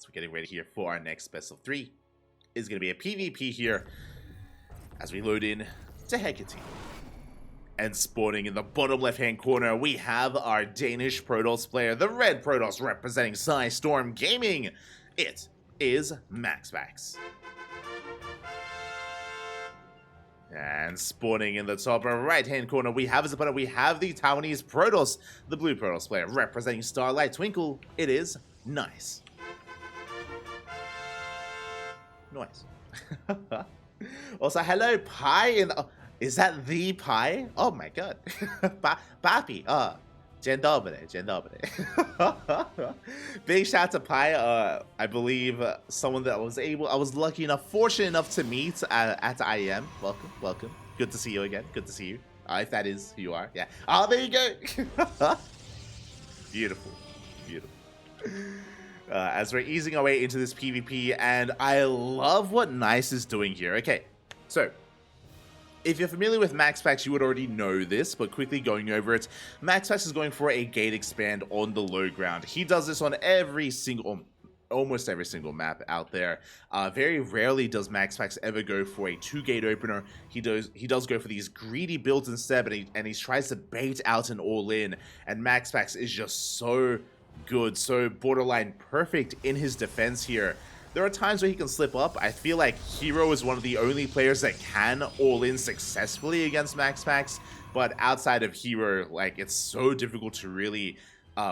So we're getting ready here for our next best of 3. It's going to be a PvP here as we load in to Hecate. And spawning in the bottom left-hand corner, we have our Danish Protoss player, the red Protoss representing Storm Gaming. It is MaxPax. And spawning in the top right-hand corner, we have as a opponent, we have the Taiwanese Protoss, the blue Protoss player representing Starlight Twinkle. It is Nice. Nice. Also, hello, Pi in the... Is that the Pi? Oh my god. Papi. Dzień dobry. Big shout out to Pi. I believe someone that I was lucky enough, fortunate enough to meet at IEM. Welcome. Good to see you again. Good to see you. If that is who you are. Yeah. Oh, there you go. Beautiful. As we're easing our way into this PvP, and I love what Nice is doing here. Okay, so if you're familiar with MaxPax, you would already know this, but quickly going over it, MaxPax is going for a gate expand on the low ground. He does this on almost every single map out there. Very rarely does MaxPax ever go for a 2-gate opener. He does go for these greedy builds instead, and he tries to bait out an all-in, and MaxPax is just so good, so borderline perfect in his defense here. There are times where he can slip up. I feel like Hero is one of the only players that can all-in successfully against MaxPax, but outside of Hero, like, it's so difficult to really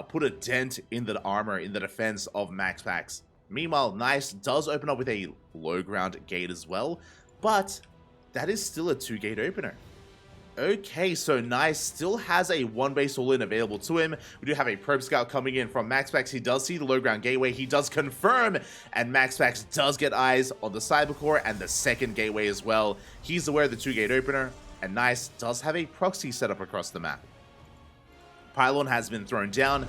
put a dent in the armor, in the defense of MaxPax. Meanwhile, Nice does open up with a low ground gate as well, but that is still a 2-gate opener. Okay, so Nice still has a 1-base all-in available to him. We do have a probe scout coming in from MaxPax. He does see the low ground gateway. He does confirm, and MaxPax does get eyes on the cybercore and the second gateway as well. He's aware of the 2-gate opener, and Nice does have a proxy set up across the map. Pylon has been thrown down,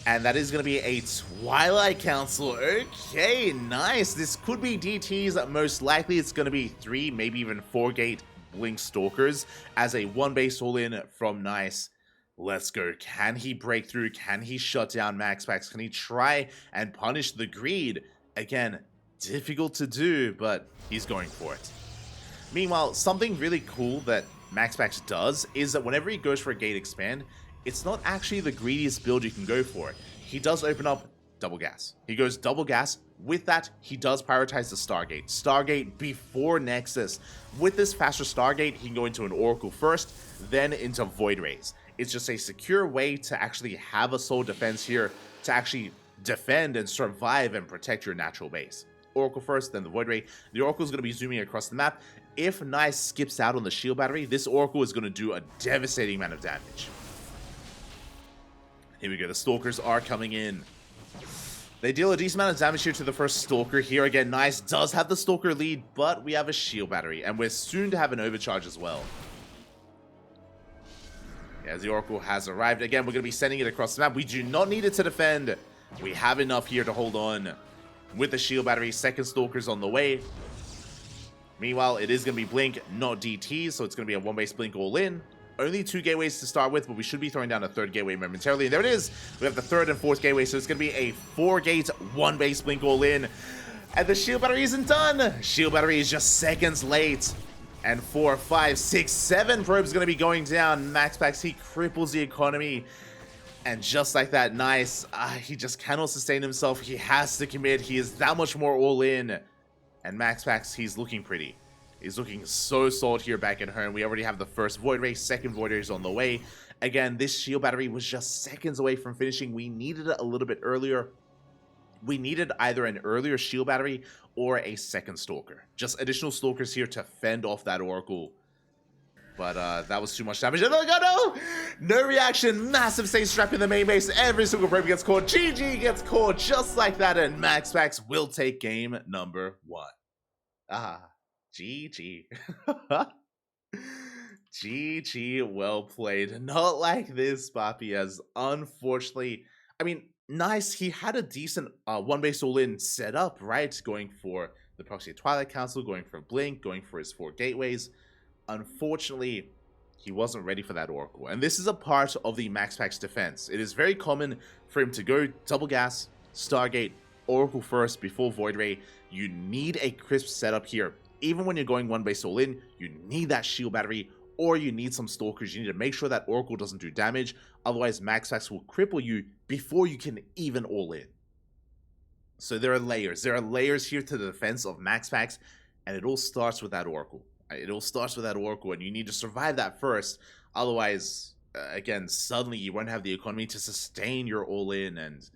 and that is going to be a Twilight Council. Okay, Nice. This could be DTs. Most likely it's going to be 3, maybe even 4-gate Blink Stalkers as a 1-base all-in from Nice. Let's go. Can he break through? Can he shut down MaxPax? Can he try and punish the greed? Again, difficult to do, but he's going for it. Meanwhile, something really cool that MaxPax does is that whenever he goes for a gate expand, it's not actually the greediest build you can go for. He does open up double gas. He goes double gas. With that, he does prioritize the Stargate before Nexus. With this faster Stargate, he can go into an Oracle first, then into Void Rays. It's just a secure way to actually have a soul defense here, to actually defend and survive and protect your natural base. Oracle first, then the Void Ray. The Oracle is going to be zooming across the map. If Nice skips out on the shield battery, this Oracle is going to do a devastating amount of damage. Here we go, the Stalkers are coming in. They deal a decent amount of damage here to the first Stalker. Here again, Nice does have the Stalker lead, but we have a shield battery, and we're soon to have an overcharge as well. As the Oracle has arrived, again, we're going to be sending it across the map. We do not need it to defend. We have enough here to hold on. With the shield battery, second Stalker's on the way. Meanwhile, it is going to be Blink, not DT, so it's going to be a 1-base Blink all-in. Only 2 gateways to start with, but we should be throwing down a 3rd gateway momentarily. And there it is. We have the 3rd and 4th gateway, so it's going to be a 4-gate, 1-base Blink all-in. And the shield battery isn't done. Shield battery is just seconds late. And 4, 5, 6, 7 probes going to be going down. MaxPax, he cripples the economy. And just like that, Nice. He just cannot sustain himself. He has to commit. He is that much more all-in. And MaxPax, he's looking pretty. He's looking so solid here back at home. We already have the first Void Ray, second Void Ray is on the way. Again, this shield battery was just seconds away from finishing. We needed it a little bit earlier. We needed either an earlier shield battery or a second Stalker. Just additional Stalkers here to fend off that Oracle. But that was too much damage. And no reaction. Massive safe strap in the main base. Every single probe gets caught. GG gets caught just like that. And MaxPax will take game number 1. GG. GG, well played. Not like this, Papi, as unfortunately, I mean, Nice, he had a decent 1-base all-in set up, right? Going for the proxy Twilight Council, going for Blink, going for his 4 gateways. Unfortunately, he wasn't ready for that Oracle. And this is a part of the MaxPax defense. It is very common for him to go double gas, Stargate, Oracle first before Void Ray. You need a crisp setup here. Even when you're going one base all in, you need that shield battery, or you need some stalkers. You need to make sure that Oracle doesn't do damage, otherwise MaxPax will cripple you before you can even all in. So there are layers. There are layers here to the defense of MaxPax, and it all starts with that Oracle. It all starts with that Oracle, and you need to survive that first. Otherwise, again, suddenly you won't have the economy to sustain your all in, and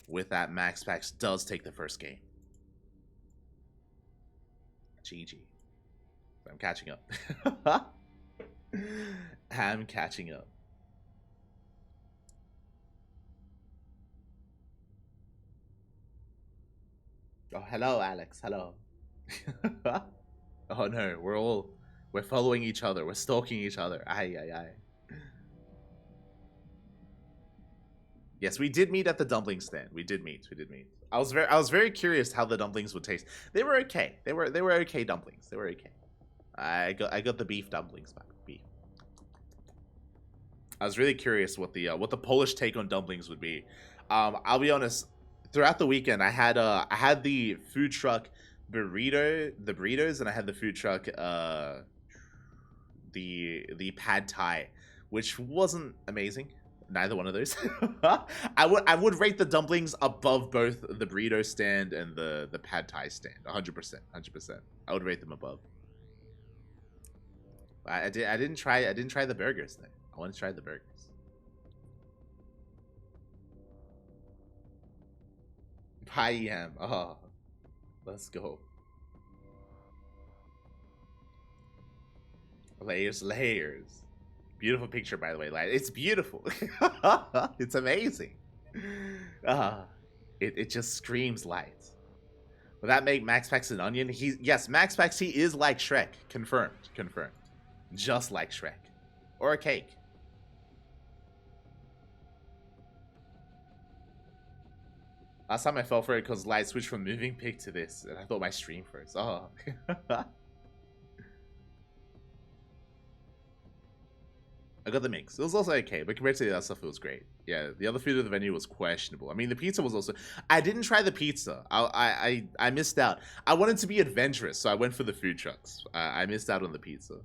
with that, MaxPax does take the first game. GG. I'm catching up. I'm catching up. Oh, hello, Alex. Hello. Oh no, we're following each other. We're stalking each other. Aye, aye, aye. Yes, we did meet at the dumpling stand. We did meet. I was very curious how the dumplings would taste. They were okay. They were okay dumplings. They were okay. I got the beef dumplings back. Beef. I was really curious what the Polish take on dumplings would be. I'll be honest. Throughout the weekend, I had the food truck burritos, and I had the food truck the pad thai, which wasn't amazing. Neither one of those. I would rate the dumplings above both the burrito stand and the pad thai stand. 100%. I would rate them above. I didn't try the burgers though. I want to try the burgers. Pie yam. Oh, let's go. Layers. Beautiful picture, by the way. Like, it's beautiful. It's amazing. It just screams light. Will that make MaxPax an onion? Yes, MaxPax, he is like Shrek. Confirmed. Just like Shrek. Or a cake. Last time I fell for it because Light switched from moving pick to this, and I thought my stream froze. Oh. I got the mix. It was also okay, but compared to the other stuff, it was great. Yeah, the other food at the venue was questionable. I mean, the pizza was also... I didn't try the pizza. I missed out. I wanted to be adventurous, so I went for the food trucks. I missed out on the pizza.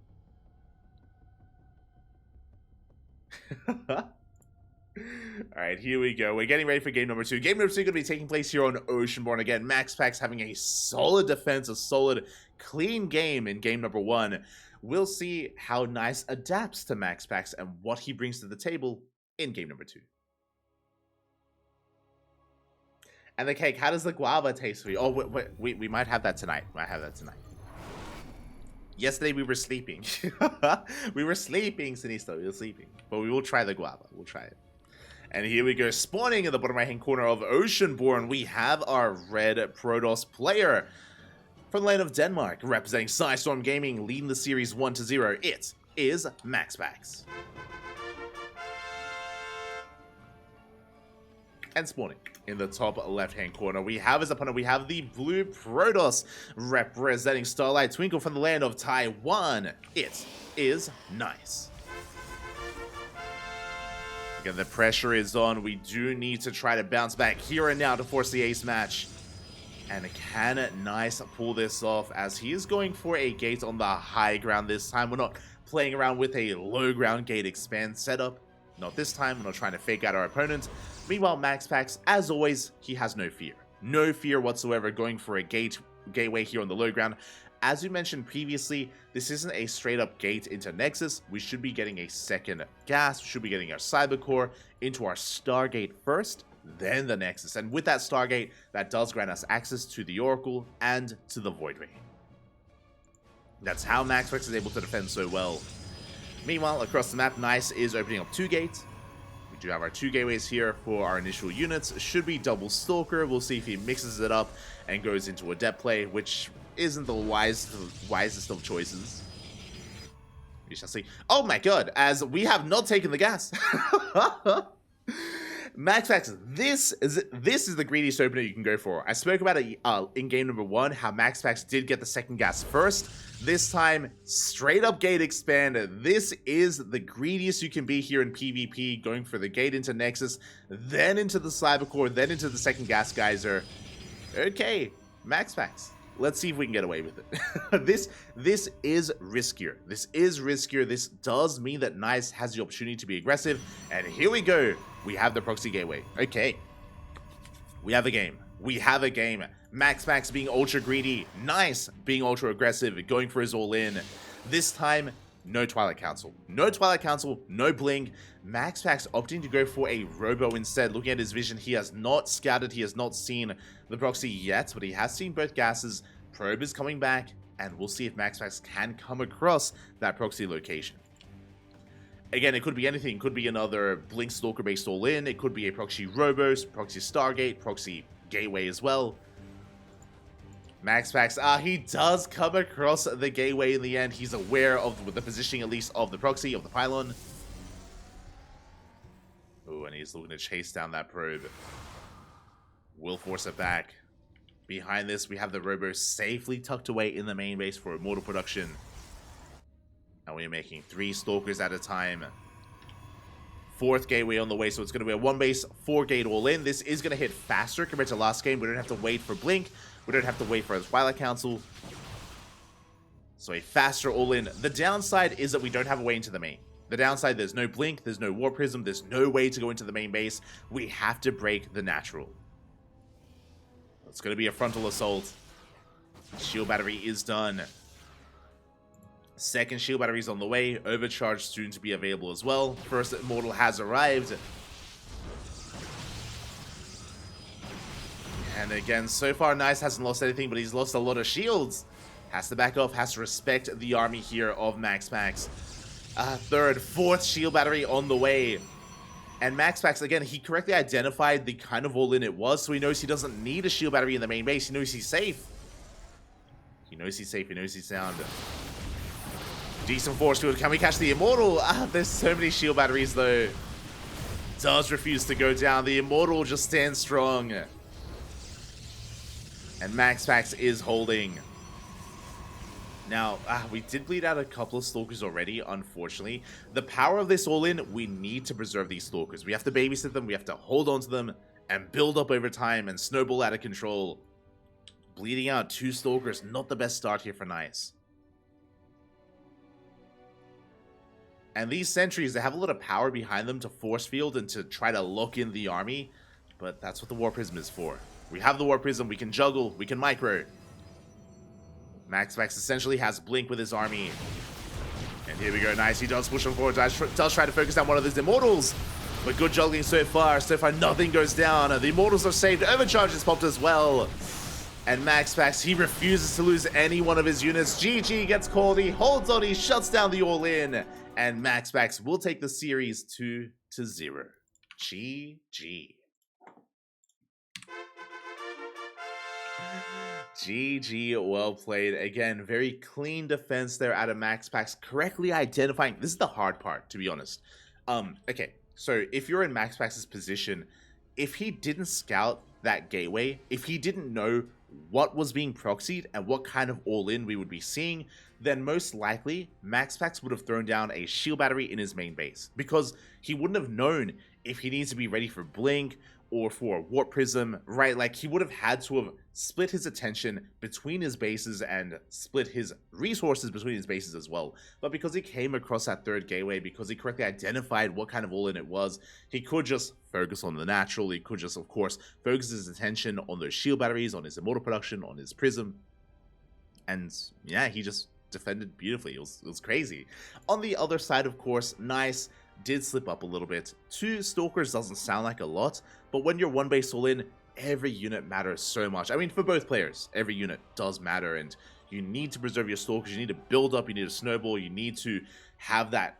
Alright, here we go. We're getting ready for game number 2. Game number 2 going to be taking place here on Oceanborn. Again, MaxPax having a solid defense, a solid, clean game in game number 1. We'll see how Nice adapts to MaxPax and what he brings to the table in game number 2. And the cake, how does the guava taste for you? Oh, we might have that tonight. Yesterday we were sleeping. We were sleeping, Sinisto. We were sleeping. But we will try the guava. We'll try it. And here we go. Spawning in the bottom right-hand corner of Oceanborn, we have our red Protoss player. From the land of Denmark, representing Storm Gaming, leading the series 1-0, it is MaxPax. And spawning in the top left-hand corner, we have his opponent, we have the blue Protoss, representing Starlight Twinkle from the land of Taiwan. It is Nice. Again, the pressure is on. We do need to try to bounce back here and now to force the ace match. And can Nice pull this off, as he is going for a gate on the high ground this time. We're not playing around with a low ground gate expand setup. Not this time. We're not trying to fake out our opponent. Meanwhile, MaxPax, as always, he has no fear. No fear whatsoever going for a gateway here on the low ground. As we mentioned previously, this isn't a straight up gate into Nexus. We should be getting a second gas. We should be getting our Cyber Core into our Stargate first, then the Nexus. And with that Stargate, that does grant us access to the Oracle and to the Void Ray. That's how MaxPax is able to defend so well. Meanwhile, across the map, Nice is opening up 2 gates. We do have our 2 gateways here for our initial units. Should be double Stalker. We'll see if he mixes it up and goes into a depth play, which isn't the wisest of choices. We shall see. Oh my god, as we have not taken the gas. MaxPax, this is the greediest opener you can go for. I spoke about it in game number 1, how MaxPax did get the second gas first. This time, straight up gate expand. This is the greediest you can be here in PvP, going for the gate into Nexus, then into the Cyber Core, then into the second gas geyser. Okay, MaxPax. Let's see if we can get away with it. This is riskier. This is riskier. This does mean that Nice has the opportunity to be aggressive. And here we go. We have the proxy gateway. Okay. We have a game. We have a game. MaxPax being ultra greedy. Nice being ultra aggressive. Going for his all-in. This time, no Twilight Council. No Twilight Council. No Bling. MaxPax opting to go for a Robo instead. Looking at his vision, he has not scouted. He has not seen the proxy yet, but he has seen both gases. Probe is coming back, and we'll see if MaxPax can come across that proxy location. Again, it could be anything. It could be another Blink Stalker based all-in. It could be a proxy Robos, proxy Stargate, proxy Gateway as well. MaxPax, he does come across the gateway in the end. He's aware of the positioning, at least, of the proxy, of the pylon. Oh, and he's looking to chase down that probe. Will force it back. Behind this, we have the Robo safely tucked away in the main base for immortal production. And we're making 3 Stalkers at a time. 4th gateway on the way, so it's going to be a 1 base, 4 gate all in. This is going to hit faster compared to last game. We don't have to wait for Blink. We don't have to wait for a Twilight Council. So a faster all in. The downside is that we don't have a way into the main. The downside, there's no Blink, there's no War Prism, there's no way to go into the main base. We have to break the natural. It's going to be a frontal assault. Shield battery is done. 2nd shield battery is on the way. Overcharge soon to be available as well. 1st immortal has arrived. And again, so far Nice hasn't lost anything, but he's lost a lot of shields. Has to back off, has to respect the army here of MaxPax. 3rd, 4th shield battery on the way. And MaxPax, again, he correctly identified the kind of all-in it was, so he knows he doesn't need a shield battery in the main base. He knows he's safe. He knows he's safe, he knows he's sound. Decent force field. Can we catch the Immortal? There's so many shield batteries, though. Does refuse to go down. The Immortal just stands strong. And MaxPax is holding. Now, we did bleed out a couple of Stalkers already, unfortunately. The power of this all-in, we need to preserve these Stalkers. We have to babysit them, we have to hold on to them, and build up over time, and snowball out of control. Bleeding out 2 Stalkers, not the best start here for Nice. And these sentries, they have a lot of power behind them to force field and to try to lock in the army, but that's what the War Prism is for. We have the War Prism, we can juggle, we can micro. MaxPax essentially has Blink with his army. And here we go, Nice, he does push on forward, does try to focus down one of his Immortals. But good juggling so far nothing goes down. The Immortals are saved, Overcharge is popped as well. And MaxPax, he refuses to lose any one of his units. GG gets called, he holds on, he shuts down the all-in. And MaxPax will take the series 2-0. GG. GG, well played. Again, very clean defense there out of MaxPax, correctly identifying. This is the hard part, to be honest. Okay, so if you're in MaxPax's position, if he didn't scout that gateway, if he didn't know what was being proxied and what kind of all-in we would be seeing, then most likely MaxPax would have thrown down a shield battery in his main base, because he wouldn't have known if he needs to be ready for Blink or for Warp Prism, right? Like, he would have had to have split his attention between his bases and split his resources between his bases as well. But because he came across that 3rd gateway, because he correctly identified what kind of all-in it was, he could just focus on the natural. He could just, of course, focus his attention on those shield batteries, on his immortal production, on his prism. And yeah, he just defended beautifully. It was crazy. On the other side, of course, Nice did slip up a little bit. 2 Stalkers doesn't sound like a lot, but when you're 1 base all in, every unit matters so much. I mean, for both players, every unit does matter, and you need to preserve your Stalkers. You need to build up, you need to snowball, you need to have that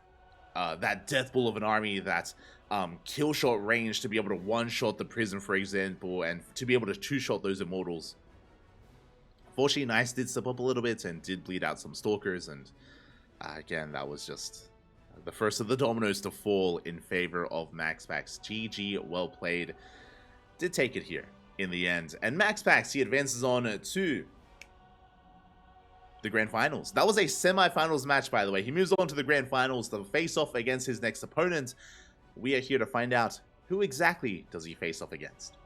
death bull of an army, that kill shot range to be able to one-shot the Prism, for example, and to be able to 2-shot those Immortals. Fortunately, Nice did slip up a little bit and did bleed out some Stalkers, and again, that was just the first of the dominoes to fall in favor of MaxPax. GG, well played. Did take it here in the end. And MaxPax, he advances on to the Grand Finals. That was a semi-finals match, by the way. He moves on to the Grand Finals to face off against his next opponent. We are here to find out who exactly does he face off against.